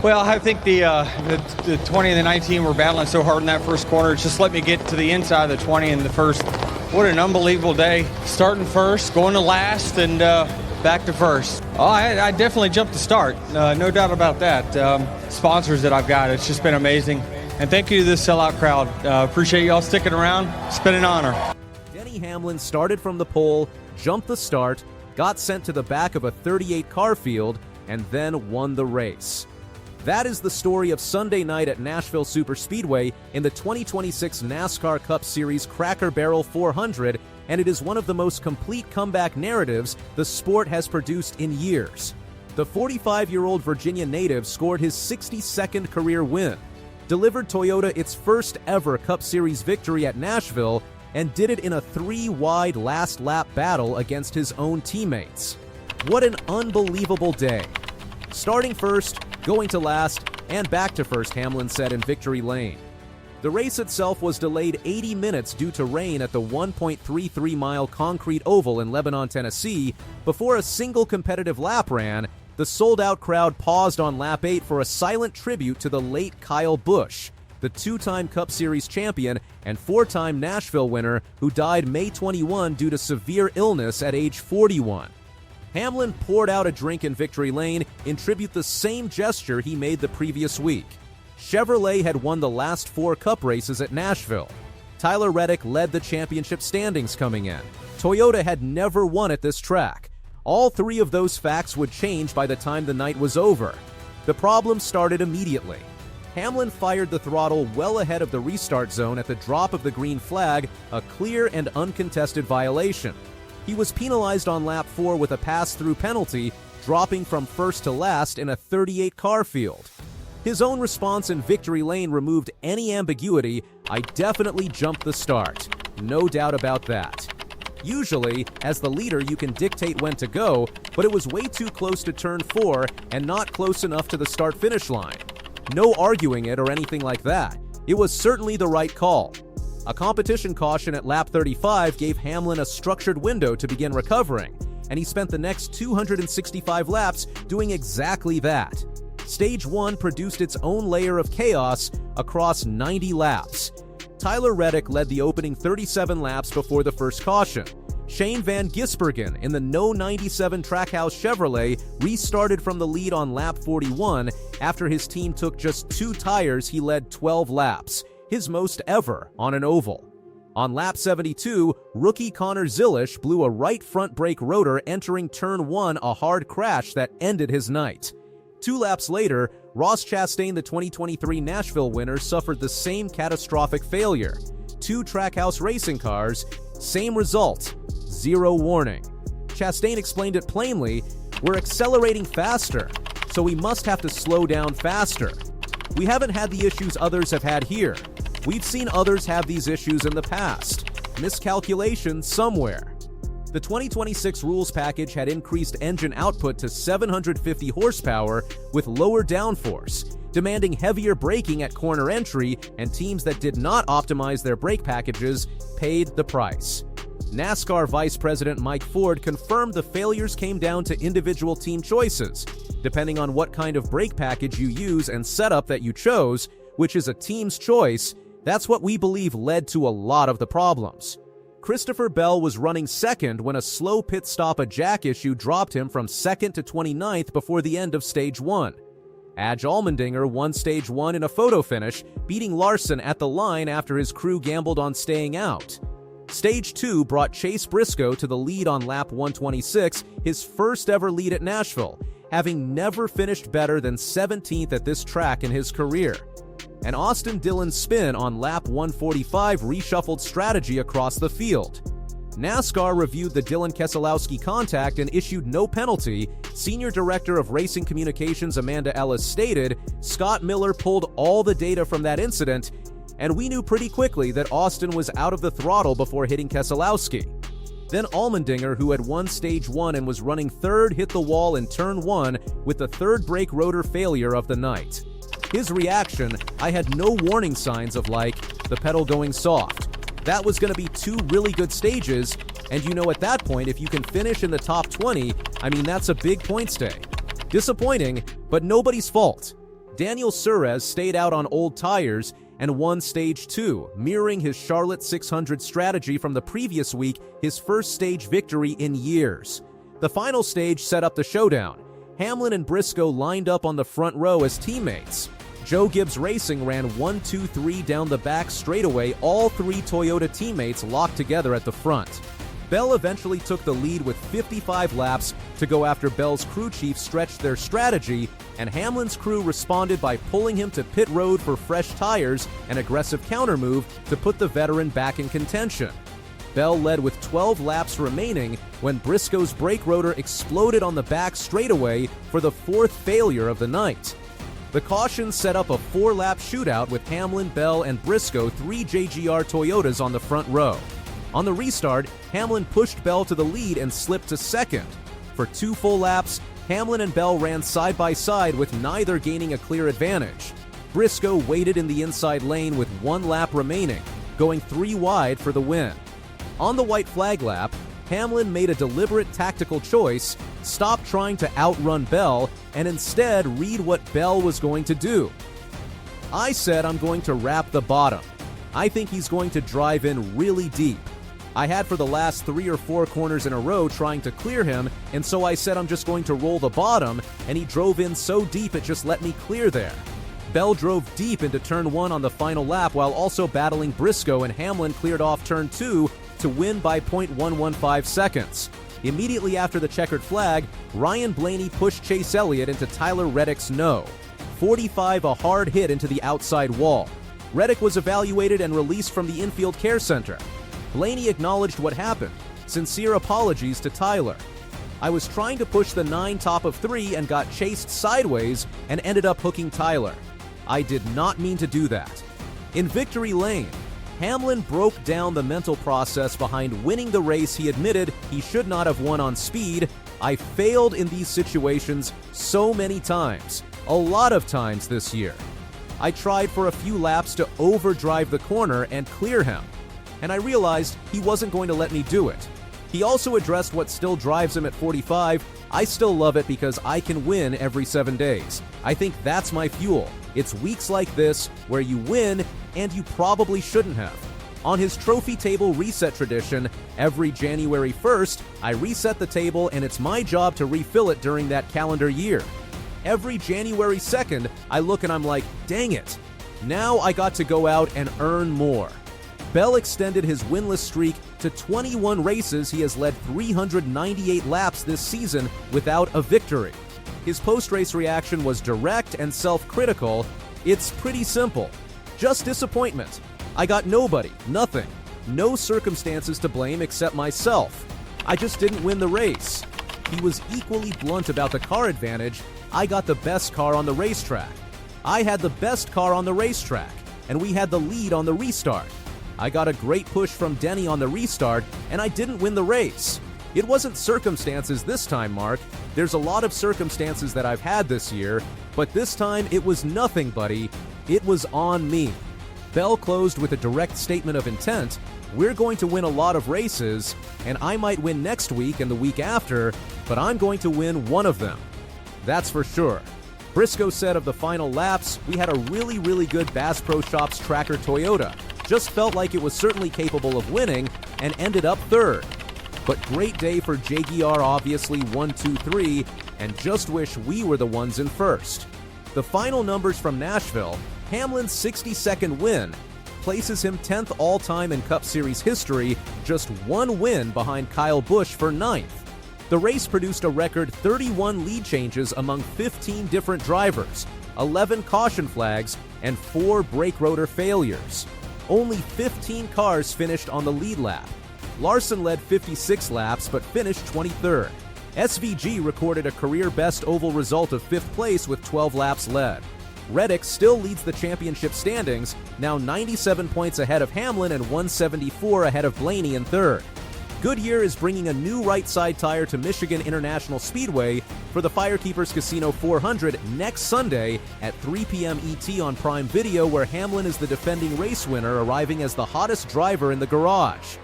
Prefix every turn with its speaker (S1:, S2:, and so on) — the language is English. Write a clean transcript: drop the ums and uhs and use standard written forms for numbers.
S1: Well, I think the 20 and the 19 were battling so hard in that first corner. It's just let me get to the inside of the 20 in the first. What an unbelievable day. Starting first, going to last, and back to first. Oh, I definitely jumped the start. No doubt about that. Sponsors that I've got, it's just been amazing. And thank you to this sellout crowd. Appreciate you all sticking around. It's been an honor.
S2: Denny Hamlin started from the pole, jumped the start, got sent to the back of a 38-car field, and then won the race. That is the story of Sunday night at Nashville Superspeedway in the 2026 NASCAR Cup Series Cracker Barrel 400, and it is one of the most complete comeback narratives the sport has produced in years. The 45-year-old Virginia native scored his 62nd career win, delivered Toyota its first ever Cup Series victory at Nashville, and did it in a 3-wide last-lap battle against his own teammates. What an unbelievable day. Starting first, going to last, and back to first, Hamlin said in victory lane. The race itself was delayed 80 minutes due to rain at the 1.33-mile concrete oval in Lebanon, Tennessee. Before a single competitive lap ran, the sold-out crowd paused on lap 8 for a silent tribute to the late Kyle Busch, the 2-time Cup Series champion and 4-time Nashville winner who died May 21 due to severe illness at age 41. Hamlin poured out a drink in victory lane in tribute the same gesture he made the previous week. Chevrolet had won the last 4 Cup races at Nashville. Tyler Reddick led the championship standings coming in. Toyota had never won at this track. All 3 of those facts would change by the time the night was over. The problem started immediately. Hamlin fired the throttle well ahead of the restart zone at the drop of the green flag, a clear and uncontested violation. He was penalized on lap 4 with a pass-through penalty, dropping from first to last in a 38-car field. His own response in victory lane removed any ambiguity. I definitely jumped the start. No doubt about that. Usually, as the leader, you can dictate when to go, but it was way too close to turn 4 and not close enough to the start-finish line. No arguing it or anything like that. It was certainly the right call. A competition caution at lap 35 gave Hamlin a structured window to begin recovering, and he spent the next 265 laps doing exactly that. Stage 1 produced its own layer of chaos across 90 laps. Tyler Reddick led the opening 37 laps before the first caution. Shane van Gisbergen in the No. 97 Trackhouse Chevrolet restarted from the lead on lap 41. After his team took just 2 tires, he led 12 laps, his most ever on an oval. On lap 72, rookie Connor Zilisch blew a right front brake rotor entering turn 1, a hard crash that ended his night. 2 laps later, Ross Chastain, the 2023 Nashville winner, suffered the same catastrophic failure. 2 Trackhouse racing cars, same result, 0 warning. Chastain explained it plainly, "We're accelerating faster, so we must have to slow down faster. We haven't had the issues others have had here. We've seen others have these issues in the past. Miscalculation somewhere." The 2026 rules package had increased engine output to 750 horsepower with lower downforce, demanding heavier braking at corner entry, and teams that did not optimize their brake packages paid the price. NASCAR Vice President Mike Ford confirmed the failures came down to individual team choices, depending on what kind of brake package you use and setup that you chose, which is a team's choice. That's what we believe led to a lot of the problems. Christopher Bell was running second when a slow pit stop a jack issue dropped him from 2nd to 29th before the end of Stage 1. Adge Allmendinger won Stage 1 in a photo finish, beating Larson at the line after his crew gambled on staying out. Stage 2 brought Chase Briscoe to the lead on lap 126, his first ever lead at Nashville, having never finished better than 17th at this track in his career. An Austin Dillon spin on lap 145 reshuffled strategy across the field. NASCAR reviewed the Dylan Keselowski contact and issued no penalty. Senior Director of Racing Communications Amanda Ellis stated, "Scott Miller pulled all the data from that incident, and we knew pretty quickly that Austin was out of the throttle before hitting Keselowski." Then Allmendinger, who had won Stage 1 and was running third, hit the wall in Turn 1 with the third brake rotor failure of the night. His reaction, "I had no warning signs of the pedal going soft. That was going to be 2 really good stages, and at that point, if you can finish in the top 20, that's a big points day. Disappointing, but nobody's fault." Daniel Suárez stayed out on old tires and won Stage 2, mirroring his Charlotte 600 strategy from the previous week, his first stage victory in years. The final stage set up the showdown. Hamlin and Briscoe lined up on the front row as teammates. Joe Gibbs Racing ran 1-2-3 down the back straightaway, all three Toyota teammates locked together at the front. Bell eventually took the lead with 55 laps to go after Bell's crew chief stretched their strategy, and Hamlin's crew responded by pulling him to pit road for fresh tires, an aggressive countermove to put the veteran back in contention. Bell led with 12 laps remaining when Briscoe's brake rotor exploded on the back straightaway for the fourth failure of the night. The caution set up a 4-lap shootout with Hamlin, Bell, and Briscoe, 3 JGR Toyotas on the front row. On the restart, Hamlin pushed Bell to the lead and slipped to second. For 2 full laps, Hamlin and Bell ran side by side with neither gaining a clear advantage. Briscoe waited in the inside lane with 1 lap remaining, going 3 wide for the win. On the white flag lap, Hamlin made a deliberate tactical choice, stopped trying to outrun Bell, and instead read what Bell was going to do. I said I'm going to wrap the bottom. I think he's going to drive in really deep. I had for the last 3 or 4 corners in a row trying to clear him, and so I said I'm just going to roll the bottom, and he drove in so deep it just let me clear there. Bell drove deep into turn 1 on the final lap while also battling Briscoe, and Hamlin cleared off turn 2 to win by 0.115 seconds. Immediately after the checkered flag, Ryan Blaney pushed Chase Elliott into Tyler Reddick's no. 45 a hard hit into the outside wall. Reddick was evaluated and released from the infield care center. Blaney acknowledged what happened. Sincere apologies to Tyler. I was trying to push the 9 top of 3 and got chased sideways and ended up hooking Tyler. I did not mean to do that. In victory lane, Hamlin broke down the mental process behind winning the race he admitted he should not have won on speed. I failed in these situations so many times, a lot of times this year. I tried for a few laps to overdrive the corner and clear him, and I realized he wasn't going to let me do it. He also addressed what still drives him at 45. I still love it because I can win every 7 days. I think that's my fuel. It's weeks like this where you win and you probably shouldn't have. On his trophy table reset tradition, every January 1st, I reset the table and it's my job to refill it during that calendar year. Every January 2nd, I look and I'm like, dang it, now I got to go out and earn more. Bell extended his winless streak to 21 races. He has led 398 laps this season without a victory. His post-race reaction was direct and self-critical. It's pretty simple. Just disappointment. I got nobody, nothing, no circumstances to blame except myself. I just didn't win the race. He was equally blunt about the car advantage. I got the best car on the racetrack. I had the best car on the racetrack, and we had the lead on the restart. I got a great push from Denny on the restart, and I didn't win the race. It wasn't circumstances this time, Mark. There's a lot of circumstances that I've had this year, but this time it was nothing, buddy. It was on me. Bell closed with a direct statement of intent. We're going to win a lot of races, and I might win next week and the week after, but I'm going to win one of them. That's for sure. Briscoe said of the final laps, we had a really good Bass Pro Shops Tracker Toyota. Just felt like it was certainly capable of winning and ended up 3rd. But great day for JGR, obviously 1, 2, 3, and just wish we were the ones in 1st. The final numbers from Nashville, Hamlin's 62nd win places him 10th all-time in Cup Series history, just 1 win behind Kyle Busch for 9th. The race produced a record 31 lead changes among 15 different drivers, 11 caution flags, and 4 brake rotor failures. Only 15 cars finished on the lead lap. Larson led 56 laps but finished 23rd. SVG recorded a career-best oval result of 5th place with 12 laps led. Reddick still leads the championship standings, now 97 points ahead of Hamlin and 174 ahead of Blaney in 3rd. Goodyear is bringing a new right-side tire to Michigan International Speedway for the Firekeepers Casino 400 next Sunday at 3 p.m. ET on Prime Video, where Hamlin is the defending race winner, arriving as the hottest driver in the garage.